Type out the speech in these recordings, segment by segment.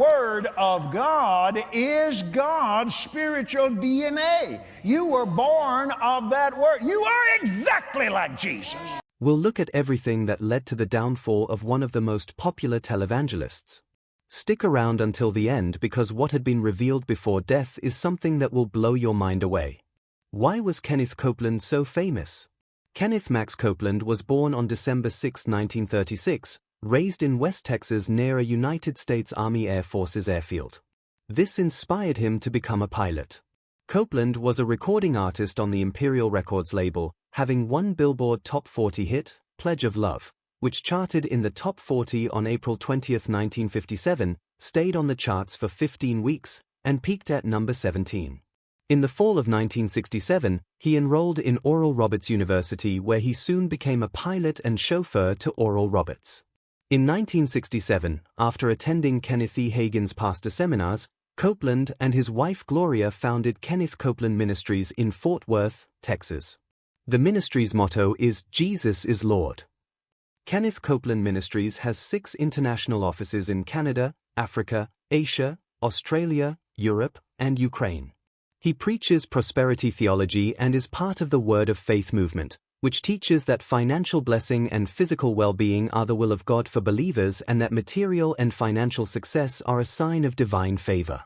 Word of God is God's spiritual DNA. You were born of that Word. You are exactly like Jesus. We'll look at everything that led to the downfall of one of the most popular televangelists. Stick around until the end because what had been revealed before death is something that will blow your mind away. Why was Kenneth Copeland so famous? Kenneth Max Copeland was born on December 6, 1936, raised in West Texas near a United States Army Air Forces airfield. This inspired him to become a pilot. Copeland was a recording artist on the Imperial Records label, having one Billboard Top 40 hit, Pledge of Love, which charted in the top 40 on April 20, 1957, stayed on the charts for 15 weeks, and peaked at number 17. In the fall of 1967, he enrolled in Oral Roberts University where he soon became a pilot and chauffeur to Oral Roberts. In 1967, after attending Kenneth E. Hagin's pastor seminars, Copeland and his wife Gloria founded Kenneth Copeland Ministries in Fort Worth, Texas. The ministry's motto is "Jesus is Lord." Kenneth Copeland Ministries has 6 international offices in Canada, Africa, Asia, Australia, Europe, and Ukraine. He preaches prosperity theology and is part of the Word of Faith movement, which teaches that financial blessing and physical well-being are the will of God for believers and that material and financial success are a sign of divine favor.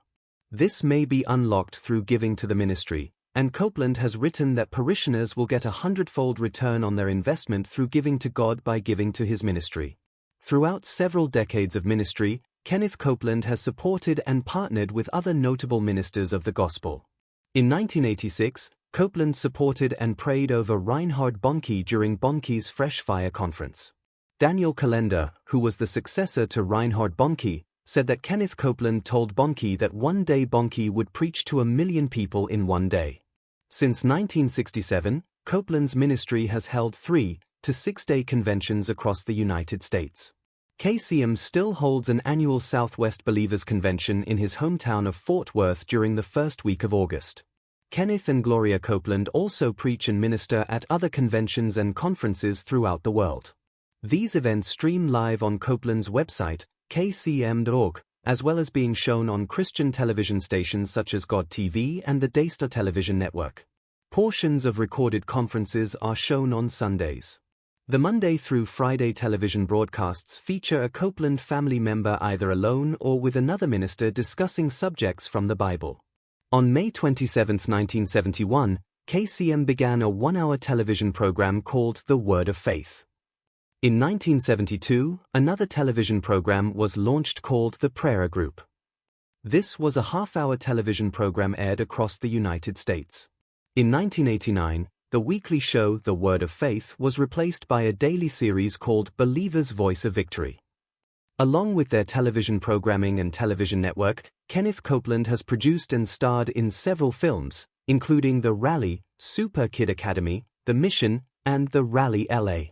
This may be unlocked through giving to the ministry, and Copeland has written that parishioners will get a 100-fold return on their investment through giving to God by giving to his ministry. Throughout several decades of ministry, Kenneth Copeland has supported and partnered with other notable ministers of the gospel. In 1986, Copeland supported and prayed over Reinhard Bonnke during Bonnke's Fresh Fire Conference. Daniel Calendar, who was the successor to Reinhard Bonnke, said that Kenneth Copeland told Bonnke that one day Bonnke would preach to 1 million people in one day. Since 1967, Copeland's ministry has held 3 to 6-day conventions across the United States. KCM still holds an annual Southwest Believers Convention in his hometown of Fort Worth during the first week of August. Kenneth and Gloria Copeland also preach and minister at other conventions and conferences throughout the world. These events stream live on Copeland's website, kcm.org, as well as being shown on Christian television stations such as God TV and the Daystar Television Network. Portions of recorded conferences are shown on Sundays. The Monday through Friday television broadcasts feature a Copeland family member either alone or with another minister discussing subjects from the Bible. On May 27, 1971, KCM began a 1-hour television program called The Word of Faith. In 1972, another television program was launched called The Prayer Group. This was a half-hour television program aired across the United States. In 1989, the weekly show The Word of Faith was replaced by a daily series called Believer's Voice of Victory. Along with their television programming and television network, Kenneth Copeland has produced and starred in several films, including The Rally, Super Kid Academy, The Mission, and The Rally LA.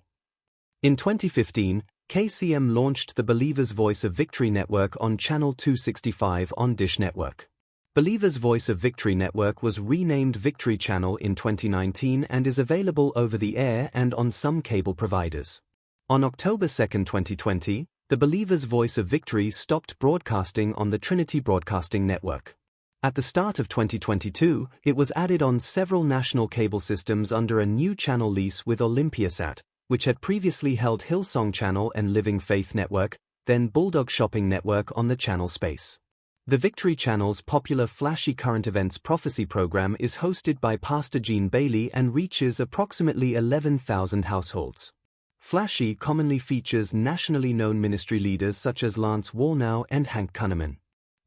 In 2015, KCM launched the Believer's Voice of Victory Network on Channel 265 on Dish Network. Believer's Voice of Victory Network was renamed Victory Channel in 2019 and is available over the air and on some cable providers. On October 2, 2020, the Believer's Voice of Victory stopped broadcasting on the Trinity Broadcasting Network. At the start of 2022, it was added on several national cable systems under a new channel lease with OlympiaSat, which had previously held Hillsong Channel and Living Faith Network, then Bulldog Shopping Network on the channel space. The Victory Channel's popular flashy current events prophecy program is hosted by Pastor Gene Bailey and reaches approximately 11,000 households. Flashy commonly features nationally known ministry leaders such as Lance Wallnau and Hank Kunneman.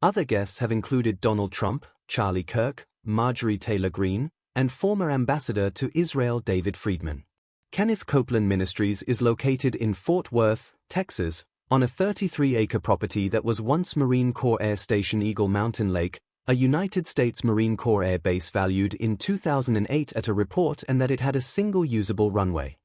Other guests have included Donald Trump, Charlie Kirk, Marjorie Taylor Greene, and former ambassador to Israel David Friedman. Kenneth Copeland Ministries is located in Fort Worth, Texas, on a 33-acre property that was once Marine Corps Air Station Eagle Mountain Lake, a United States Marine Corps Air Base valued in 2008 at a report and that it had a single usable runway.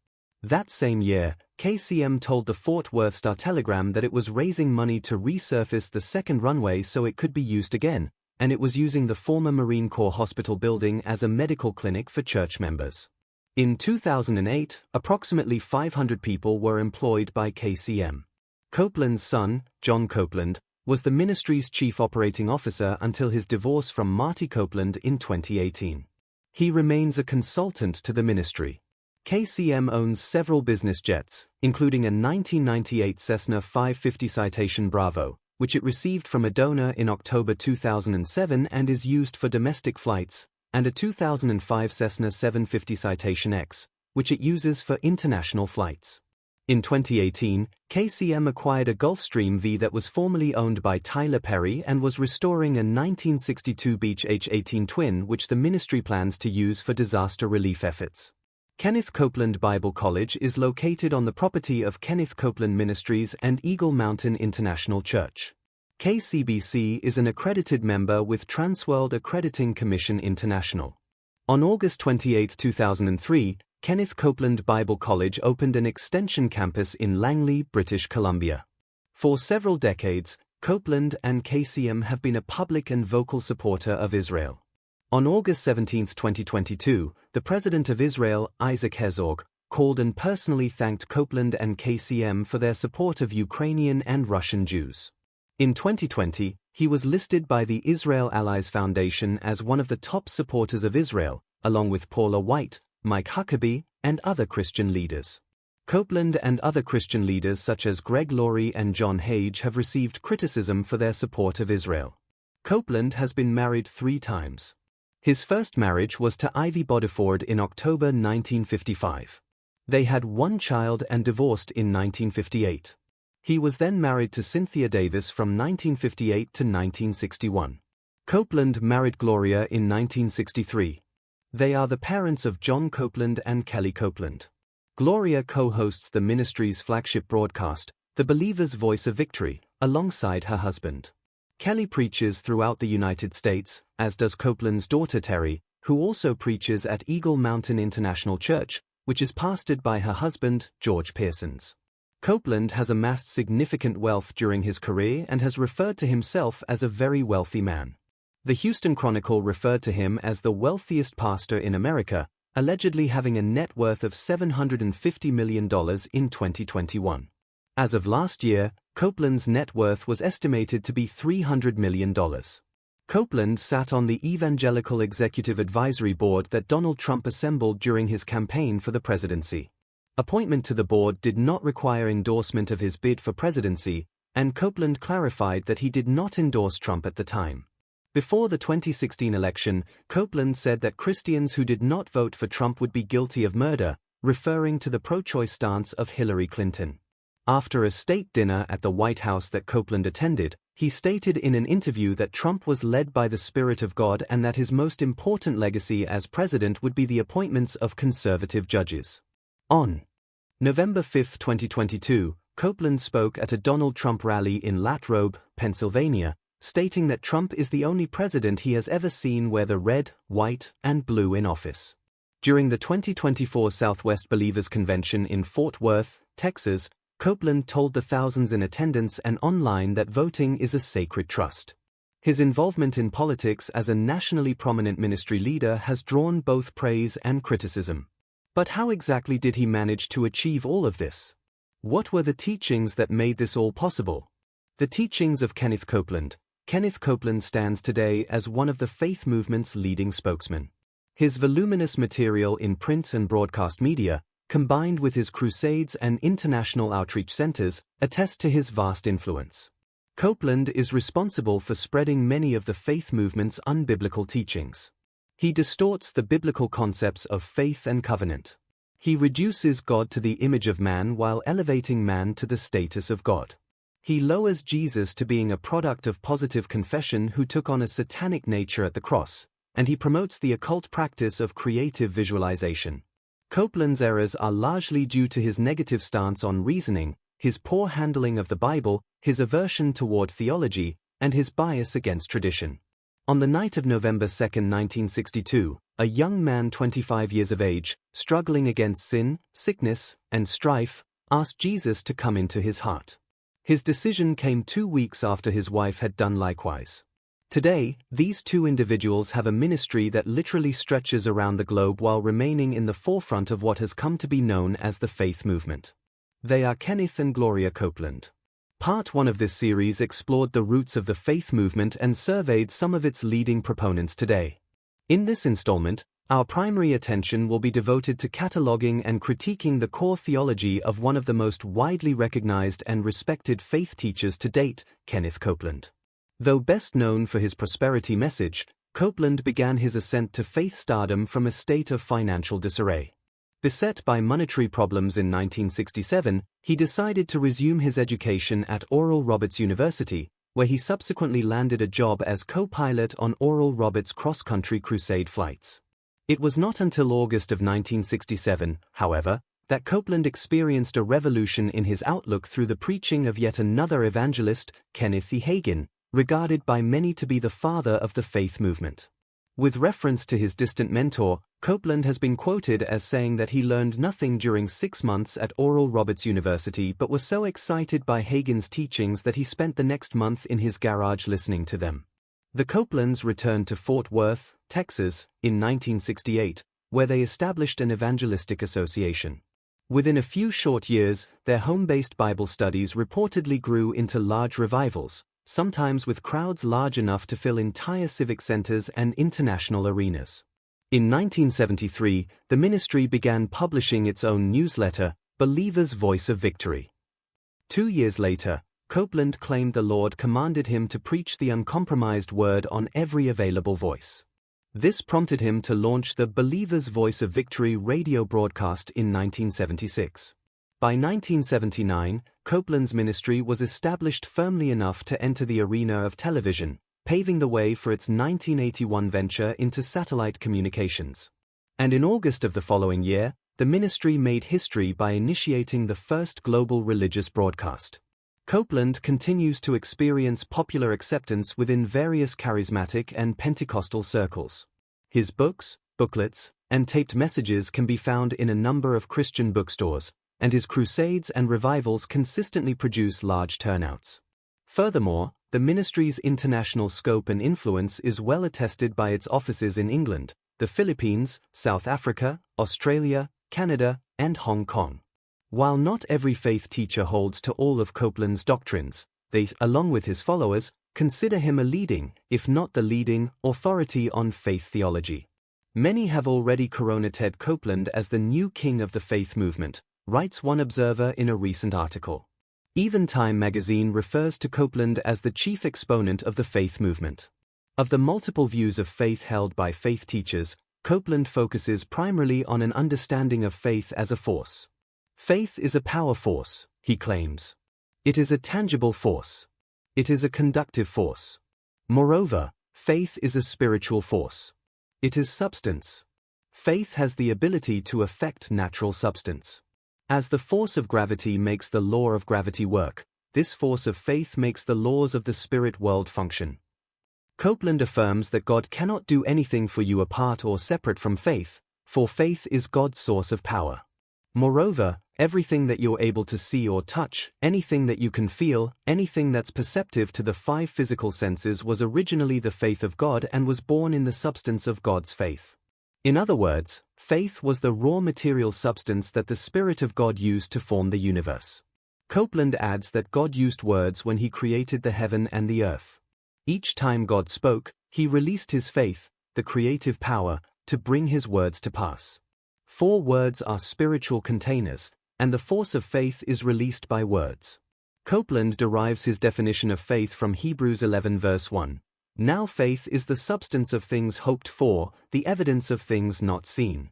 That same year, KCM told the Fort Worth Star-Telegram that it was raising money to resurface the second runway so it could be used again, and it was using the former Marine Corps Hospital building as a medical clinic for church members. In 2008, approximately 500 people were employed by KCM. Copeland's son, John Copeland, was the ministry's chief operating officer until his divorce from Marty Copeland in 2018. He remains a consultant to the ministry. KCM owns several business jets, including a 1998 Cessna 550 Citation Bravo, which it received from a donor in October 2007 and is used for domestic flights, and a 2005 Cessna 750 Citation X, which it uses for international flights. In 2018, KCM acquired a Gulfstream V that was formerly owned by Tyler Perry and was restoring a 1962 Beech H-18 twin which the ministry plans to use for disaster relief efforts. Kenneth Copeland Bible College is located on the property of Kenneth Copeland Ministries and Eagle Mountain International Church. KCBC is an accredited member with Transworld Accrediting Commission International. On August 28, 2003, Kenneth Copeland Bible College opened an extension campus in Langley, British Columbia. For several decades, Copeland and KCM have been a public and vocal supporter of Israel. On August 17, 2022, the President of Israel, Isaac Herzog, called and personally thanked Copeland and KCM for their support of Ukrainian and Russian Jews. In 2020, he was listed by the Israel Allies Foundation as one of the top supporters of Israel, along with Paula White, Mike Huckabee, and other Christian leaders. Copeland and other Christian leaders such as Greg Laurie and John Hage have received criticism for their support of Israel. Copeland has been married 3 times. His first marriage was to Ivy Bodiford in October 1955. They had 1 child and divorced in 1958. He was then married to Cynthia Davis from 1958 to 1961. Copeland married Gloria in 1963. They are the parents of John Copeland and Kelly Copeland. Gloria co-hosts the ministry's flagship broadcast, The Believer's Voice of Victory, alongside her husband. Kelly preaches throughout the United States, as does Copeland's daughter Terry, who also preaches at Eagle Mountain International Church, which is pastored by her husband, George Pearsons. Copeland has amassed significant wealth during his career and has referred to himself as a very wealthy man. The Houston Chronicle referred to him as the wealthiest pastor in America, allegedly having a net worth of $750 million in 2021. As of last year, Copeland's net worth was estimated to be $300 million. Copeland sat on the Evangelical Executive Advisory Board that Donald Trump assembled during his campaign for the presidency. Appointment to the board did not require endorsement of his bid for presidency, and Copeland clarified that he did not endorse Trump at the time. Before the 2016 election, Copeland said that Christians who did not vote for Trump would be guilty of murder, referring to the pro-choice stance of Hillary Clinton. After a state dinner at the White House that Copeland attended, he stated in an interview that Trump was led by the Spirit of God and that his most important legacy as president would be the appointments of conservative judges. On November 5, 2022, Copeland spoke at a Donald Trump rally in Latrobe, Pennsylvania, stating that Trump is the only president he has ever seen wear the red, white, and blue in office. During the 2024 Southwest Believers Convention in Fort Worth, Texas, Copeland told the thousands in attendance and online that voting is a sacred trust. His involvement in politics as a nationally prominent ministry leader has drawn both praise and criticism. But how exactly did he manage to achieve all of this? What were the teachings that made this all possible? The teachings of Kenneth Copeland. Kenneth Copeland stands today as one of the faith movement's leading spokesmen. His voluminous material in print and broadcast media, combined with his crusades and international outreach centers, attest to his vast influence. Copeland is responsible for spreading many of the faith movement's unbiblical teachings. He distorts the biblical concepts of faith and covenant. He reduces God to the image of man while elevating man to the status of God. He lowers Jesus to being a product of positive confession who took on a satanic nature at the cross, and he promotes the occult practice of creative visualization. Copeland's errors are largely due to his negative stance on reasoning, his poor handling of the Bible, his aversion toward theology, and his bias against tradition. On the night of November 2, 1962, a young man 25 years of age, struggling against sin, sickness, and strife, asked Jesus to come into his heart. His decision came 2 weeks after his wife had done likewise. Today, these 2 individuals have a ministry that literally stretches around the globe while remaining in the forefront of what has come to be known as the faith movement. They are Kenneth and Gloria Copeland. Part 1 of this series explored the roots of the faith movement and surveyed some of its leading proponents today. In this installment, our primary attention will be devoted to cataloging and critiquing the core theology of one of the most widely recognized and respected faith teachers to date, Kenneth Copeland. Though best known for his prosperity message, Copeland began his ascent to faith stardom from a state of financial disarray. Beset by monetary problems in 1967, he decided to resume his education at Oral Roberts University, where he subsequently landed a job as co-pilot on Oral Roberts' cross-country crusade flights. It was not until August of 1967, however, that Copeland experienced a revolution in his outlook through the preaching of yet another evangelist, Kenneth E. Hagin, regarded by many to be the father of the faith movement. With reference to his distant mentor, Copeland has been quoted as saying that he learned nothing during 6 months at Oral Roberts University but was so excited by Hagin's teachings that he spent the next month in his garage listening to them. The Copelands returned to Fort Worth, Texas, in 1968, where they established an evangelistic association. Within a few short years, their home-based Bible studies reportedly grew into large revivals, sometimes with crowds large enough to fill entire civic centers and international arenas. In 1973, the ministry began publishing its own newsletter, Believer's Voice of Victory. 2 years later, Copeland claimed the Lord commanded him to preach the uncompromised word on every available voice. This prompted him to launch the Believer's Voice of Victory radio broadcast in 1976. By 1979, Copeland's ministry was established firmly enough to enter the arena of television, paving the way for its 1981 venture into satellite communications. And in August of the following year, the ministry made history by initiating the first global religious broadcast. Copeland continues to experience popular acceptance within various charismatic and Pentecostal circles. His books, booklets, and taped messages can be found in a number of Christian bookstores, and his crusades and revivals consistently produce large turnouts. Furthermore, the ministry's international scope and influence is well attested by its offices in England, the Philippines, South Africa, Australia, Canada, and Hong Kong. While not every faith teacher holds to all of Copeland's doctrines, they, along with his followers, consider him a leading, if not the leading, authority on faith theology. Many have already coronated Copeland as the new king of the faith movement, writes one observer in a recent article. Even Time magazine refers to Copeland as the chief exponent of the faith movement. Of the multiple views of faith held by faith teachers, Copeland focuses primarily on an understanding of faith as a force. Faith is a power force, he claims. It is a tangible force. It is a conductive force. Moreover, faith is a spiritual force. It is substance. Faith has the ability to affect natural substance. As the force of gravity makes the law of gravity work, this force of faith makes the laws of the spirit world function. Copeland affirms that God cannot do anything for you apart or separate from faith, for faith is God's source of power. Moreover, everything that you're able to see or touch, anything that you can feel, anything that's perceptive to the 5 physical senses was originally the faith of God and was born in the substance of God's faith. In other words, faith was the raw material substance that the Spirit of God used to form the universe. Copeland adds that God used words when he created the heaven and the earth. Each time God spoke, he released his faith, the creative power, to bring his words to pass. 4 words are spiritual containers, and the force of faith is released by words. Copeland derives his definition of faith from Hebrews 11 verse 1. Now faith is the substance of things hoped for, the evidence of things not seen.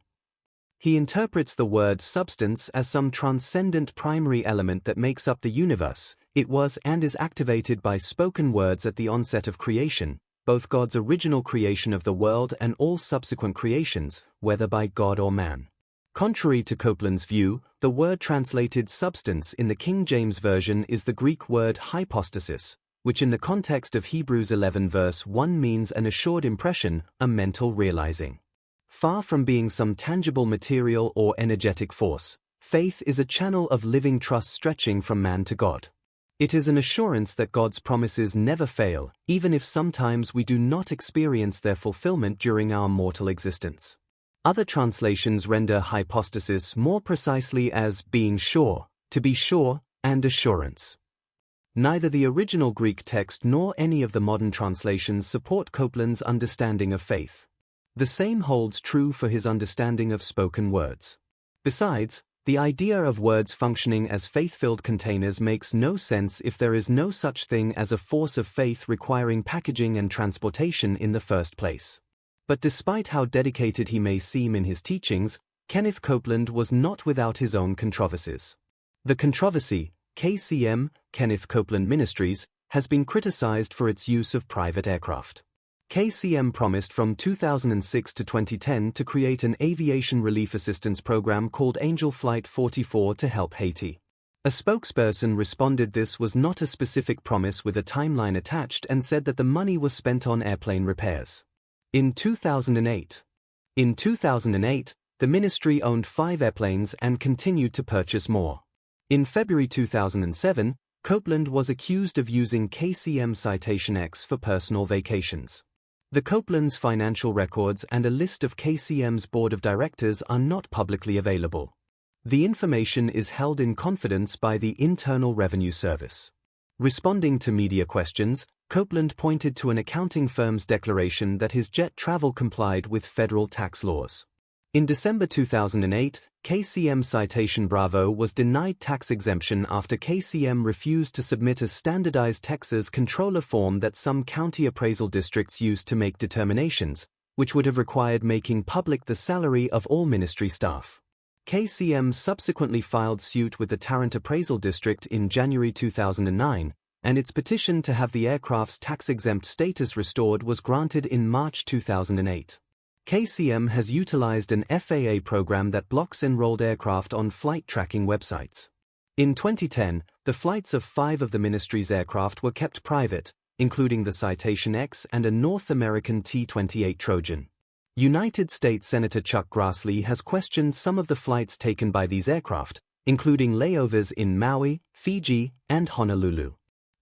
He interprets the word substance as some transcendent primary element that makes up the universe. It was and is activated by spoken words at the onset of creation, both God's original creation of the world and all subsequent creations, whether by God or man. Contrary to Copeland's view, the word translated substance in the King James Version is the Greek word hypostasis, which in the context of Hebrews 11 verse 1 means an assured impression, a mental realizing. Far from being some tangible material or energetic force, faith is a channel of living trust stretching from man to God. It is an assurance that God's promises never fail, even if sometimes we do not experience their fulfillment during our mortal existence. Other translations render hypostasis more precisely as being sure, to be sure, and assurance. Neither the original Greek text nor any of the modern translations support Copeland's understanding of faith. The same holds true for his understanding of spoken words. Besides, the idea of words functioning as faith-filled containers makes no sense if there is no such thing as a force of faith requiring packaging and transportation in the first place. But despite how dedicated he may seem in his teachings, Kenneth Copeland was not without his own controversies. The controversy, KCM, Kenneth Copeland Ministries, has been criticized for its use of private aircraft. KCM promised from 2006 to 2010 to create an aviation relief assistance program called Angel Flight 44 to help Haiti. A spokesperson responded this was not a specific promise with a timeline attached and said that the money was spent on airplane repairs. In 2008, the ministry owned 5 airplanes and continued to purchase more. In February 2007, Copeland was accused of using KCM Citation X for personal vacations. The Copeland's financial records and a list of KCM's board of directors are not publicly available. The information is held in confidence by the Internal Revenue Service. Responding to media questions, Copeland pointed to an accounting firm's declaration that his jet travel complied with federal tax laws. In December 2008, KCM Citation Bravo was denied tax exemption after KCM refused to submit a standardized Texas controller form that some county appraisal districts used to make determinations, which would have required making public the salary of all ministry staff. KCM subsequently filed suit with the Tarrant Appraisal District in January 2009, and its petition to have the aircraft's tax-exempt status restored was granted in March 2008. KCM has utilized an FAA program that blocks enrolled aircraft on flight tracking websites. In 2010, the flights of 5 of the ministry's aircraft were kept private, including the Citation X and a North American T-28 Trojan. United States Senator Chuck Grassley has questioned some of the flights taken by these aircraft, including layovers in Maui, Fiji, and Honolulu.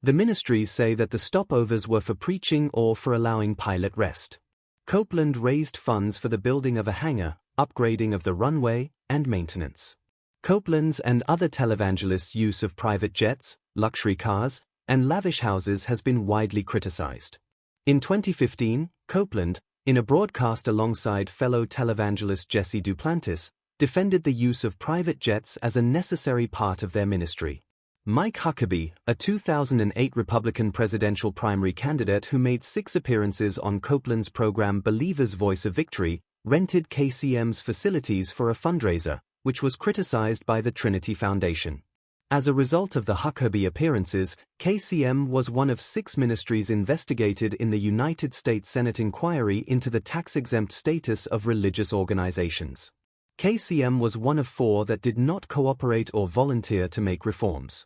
The ministries say that the stopovers were for preaching or for allowing pilot rest. Copeland raised funds for the building of a hangar, upgrading of the runway, and maintenance. Copeland's and other televangelists' use of private jets, luxury cars, and lavish houses has been widely criticized. In 2015, Copeland, in a broadcast alongside fellow televangelist Jesse Duplantis, defended the use of private jets as a necessary part of their ministry. Mike Huckabee, a 2008 Republican presidential primary candidate who made 6 appearances on Copeland's program Believer's Voice of Victory, rented KCM's facilities for a fundraiser, which was criticized by the Trinity Foundation. As a result of the Huckabee appearances, KCM was one of 6 ministries investigated in the United States Senate inquiry into the tax-exempt status of religious organizations. KCM was one of 4 that did not cooperate or volunteer to make reforms.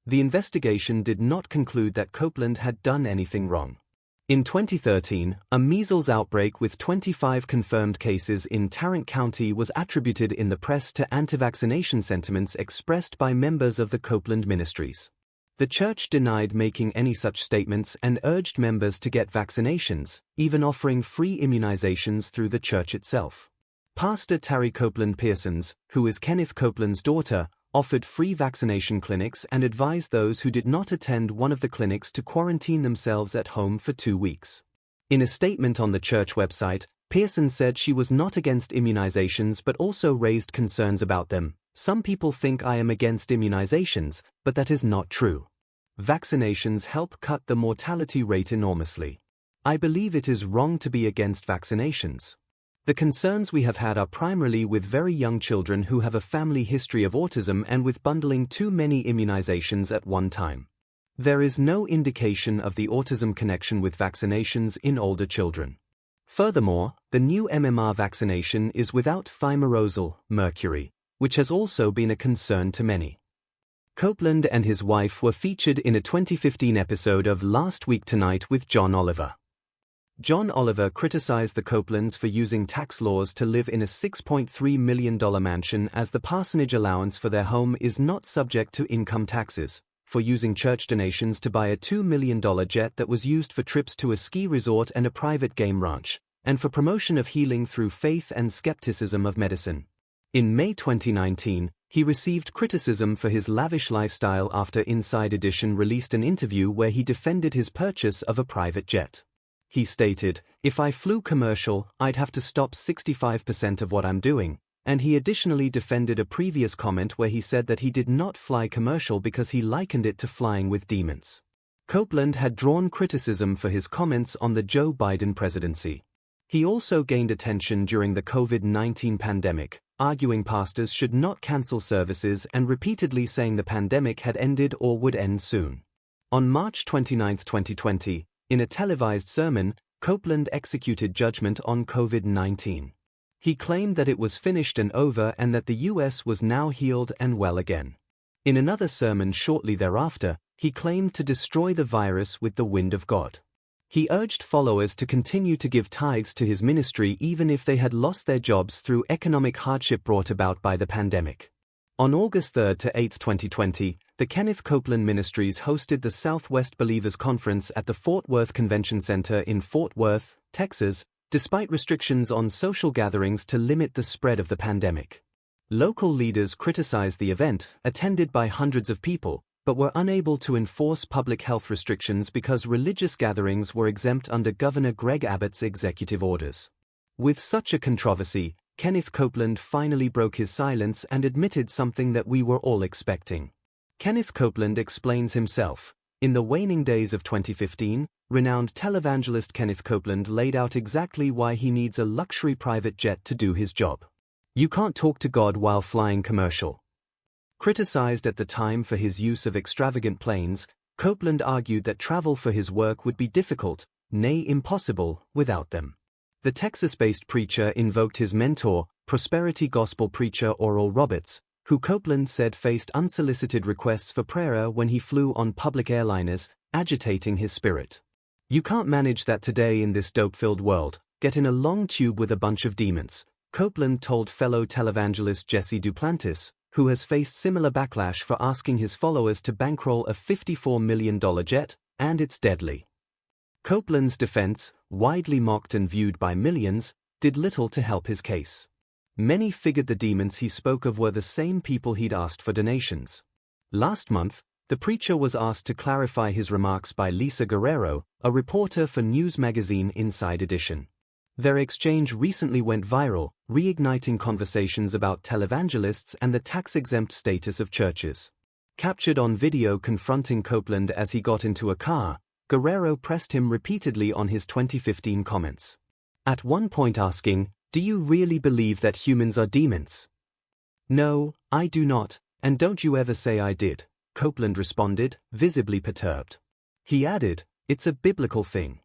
The investigation did not conclude that Copeland had done anything wrong. In 2013, a measles outbreak with 25 confirmed cases in Tarrant County was attributed in the press to anti-vaccination sentiments expressed by members of the Copeland ministries. The church denied making any such statements and urged members to get vaccinations, even offering free immunizations through the church itself. Pastor Terry Copeland Pearsons, who is Kenneth Copeland's daughter, offered free vaccination clinics and advised those who did not attend one of the clinics to quarantine themselves at home for 2 weeks. In a statement on the church website, Pearson said she was not against immunizations but also raised concerns about them. Some people think I am against immunizations, but that is not true. Vaccinations help cut the mortality rate enormously. I believe it is wrong to be against vaccinations. The concerns we have had are primarily with very young children who have a family history of autism and with bundling too many immunizations at one time. There is no indication of the autism connection with vaccinations in older children. Furthermore, the new MMR vaccination is without thimerosal, mercury, which has also been a concern to many. Copeland and his wife were featured in a 2015 episode of Last Week Tonight with John Oliver. John Oliver criticized the Copelands for using tax laws to live in a $6.3 million mansion as the parsonage allowance for their home is not subject to income taxes, for using church donations to buy a $2 million jet that was used for trips to a ski resort and a private game ranch, and for promotion of healing through faith and skepticism of medicine. In May 2019, He received criticism for his lavish lifestyle after Inside Edition released an interview where he defended his purchase of a private jet. He stated, "If I flew commercial, I'd have to stop 65% of what I'm doing," and he additionally defended a previous comment where he said that he did not fly commercial because he likened it to flying with demons. Copeland had drawn criticism for his comments on the Joe Biden presidency. He also gained attention during the COVID-19 pandemic, arguing pastors should not cancel services and repeatedly saying the pandemic had ended or would end soon. On March 29, 2020, in a televised sermon, Copeland executed judgment on COVID-19. He claimed that it was finished and over and that the U.S. was now healed and well again. In another sermon shortly thereafter, he claimed to destroy the virus with the wind of God. He urged followers to continue to give tithes to his ministry even if they had lost their jobs through economic hardship brought about by the pandemic. On August 3 to 8, 2020, the Kenneth Copeland Ministries hosted the Southwest Believers Conference at the Fort Worth Convention Center in Fort Worth, Texas, despite restrictions on social gatherings to limit the spread of the pandemic. Local leaders criticized the event, attended by hundreds of people, but were unable to enforce public health restrictions because religious gatherings were exempt under Governor Greg Abbott's executive orders. With such a controversy, Kenneth Copeland finally broke his silence and admitted something that we were all expecting. Kenneth Copeland explains himself. In the waning days of 2015, renowned televangelist Kenneth Copeland laid out exactly why he needs a luxury private jet to do his job. You can't talk to God while flying commercial. Criticized at the time for his use of extravagant planes, Copeland argued that travel for his work would be difficult, nay impossible, without them. The Texas-based preacher invoked his mentor, prosperity gospel preacher Oral Roberts, who Copeland said faced unsolicited requests for prayer when he flew on public airliners, agitating his spirit. "You can't manage that today in this dope-filled world, get in a long tube with a bunch of demons," Copeland told fellow televangelist Jesse Duplantis, who has faced similar backlash for asking his followers to bankroll a $54 million jet, and it's deadly. Copeland's defense, widely mocked and viewed by millions, did little to help his case. Many figured the demons he spoke of were the same people he'd asked for donations. Last month, the preacher was asked to clarify his remarks by Lisa Guerrero, a reporter for news magazine Inside Edition. Their exchange recently went viral, reigniting conversations about televangelists and the tax-exempt status of churches. Captured on video confronting Copeland as he got into a car, Guerrero pressed him repeatedly on his 2015 comments. At one point asking, "Do you really believe that humans are demons?" "No, I do not, and don't you ever say I did," Copeland responded, visibly perturbed. He added, "It's a biblical thing.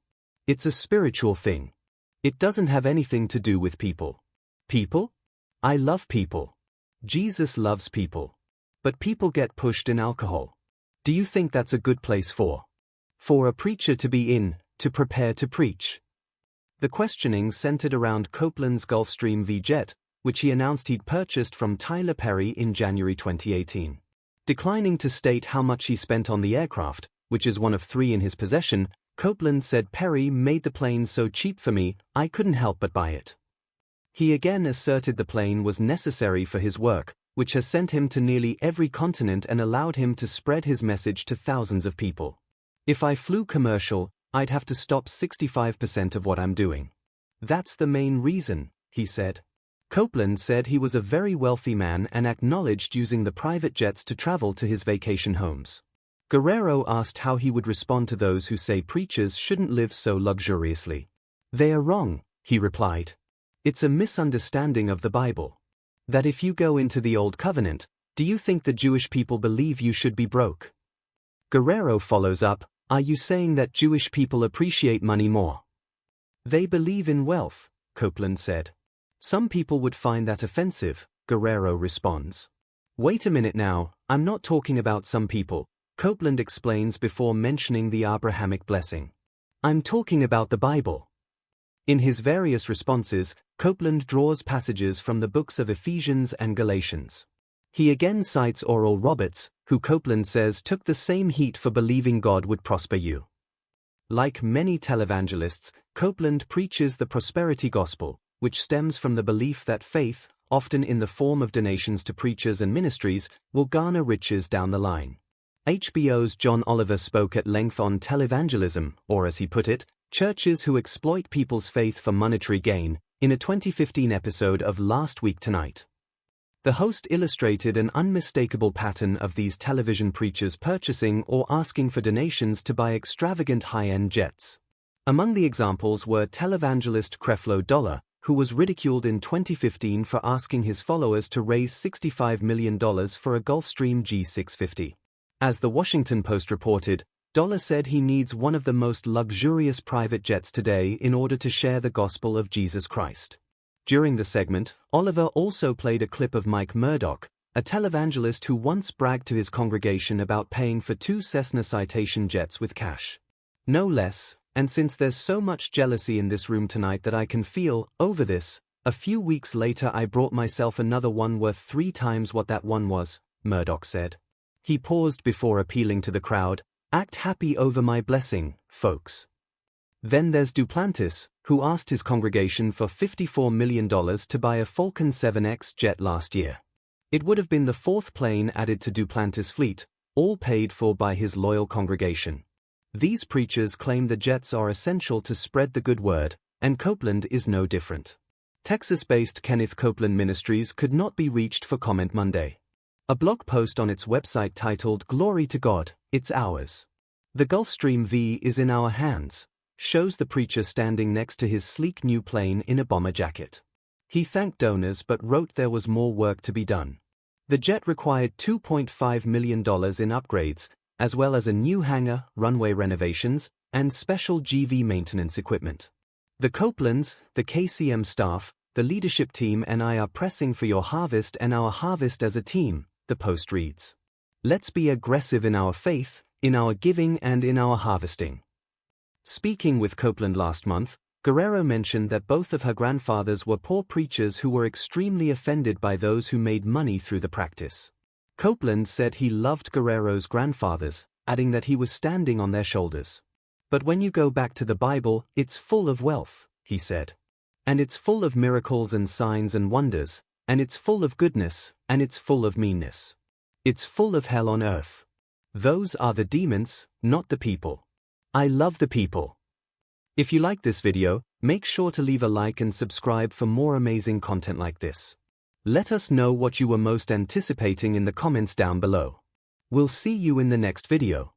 It's a spiritual thing. It doesn't have anything to do with people." "People? I love people. Jesus loves people. But people get pushed in alcohol. Do you think that's a good place for a preacher to be in, to prepare to preach?" The questioning centered around Copeland's Gulfstream V jet, which he announced he'd purchased from Tyler Perry in January 2018. Declining to state how much he spent on the aircraft, which is one of 3 in his possession, Copeland said Perry made the plane so cheap for me, I couldn't help but buy it. He again asserted the plane was necessary for his work, which has sent him to nearly every continent and allowed him to spread his message to thousands of people. "If I flew commercial, I'd have to stop 65% of what I'm doing. That's the main reason," he said. Copeland said he was a very wealthy man and acknowledged using the private jets to travel to his vacation homes. Guerrero asked how he would respond to those who say preachers shouldn't live so luxuriously. "They are wrong," he replied. "It's a misunderstanding of the Bible. That if you go into the Old Covenant, do you think the Jewish people believe you should be broke?" Guerrero follows up, "Are you saying that Jewish people appreciate money more?" "They believe in wealth," Copeland said. "Some people would find that offensive," Guerrero responds. "Wait a minute now, I'm not talking about some people," Copeland explains before mentioning the Abrahamic blessing. "I'm talking about the Bible." In his various responses, Copeland draws passages from the books of Ephesians and Galatians. He again cites Oral Roberts, who Copeland says took the same heat for believing God would prosper you. Like many televangelists, Copeland preaches the prosperity gospel, which stems from the belief that faith, often in the form of donations to preachers and ministries, will garner riches down the line. HBO's John Oliver spoke at length on televangelism, or as he put it, churches who exploit people's faith for monetary gain, in a 2015 episode of Last Week Tonight. The host illustrated an unmistakable pattern of these television preachers purchasing or asking for donations to buy extravagant high-end jets. Among the examples were televangelist Creflo Dollar, who was ridiculed in 2015 for asking his followers to raise $65 million for a Gulfstream G650. As the Washington Post reported, Dollar said he needs one of the most luxurious private jets today in order to share the gospel of Jesus Christ. During the segment, Oliver also played a clip of Mike Murdoch, a televangelist who once bragged to his congregation about paying for 2 Cessna Citation jets with cash. No less, and since there's so much jealousy in this room tonight that I can feel over this, a few weeks later I brought myself another one worth 3 times what that one was, Murdoch said. He paused before appealing to the crowd, "Act happy over my blessing, folks." Then there's Duplantis, who asked his congregation for $54 million to buy a Falcon 7X jet last year. It would have been the 4th plane added to Duplantis' fleet, all paid for by his loyal congregation. These preachers claim the jets are essential to spread the good word, and Copeland is no different. Texas-based Kenneth Copeland Ministries could not be reached for comment Monday. A blog post on its website titled "Glory to God, It's Ours. The Gulfstream V is in our hands," shows the preacher standing next to his sleek new plane in a bomber jacket. He thanked donors but wrote there was more work to be done. The jet required $2.5 million in upgrades, as well as a new hangar, runway renovations, and special GV maintenance equipment. "The Copelands, the KCM staff, the leadership team and I are pressing for your harvest and our harvest as a team," the post reads. "Let's be aggressive in our faith, in our giving and in our harvesting." Speaking with Copeland last month, Guerrero mentioned that both of her grandfathers were poor preachers who were extremely offended by those who made money through the practice. Copeland said he loved Guerrero's grandfathers, adding that he was standing on their shoulders. "But when you go back to the Bible, it's full of wealth," he said. "And it's full of miracles and signs and wonders, and it's full of goodness, and it's full of meanness. It's full of hell on earth. Those are the demons, not the people. I love the people." If you like this video, make sure to leave a like and subscribe for more amazing content like this. Let us know what you were most anticipating in the comments down below. We'll see you in the next video.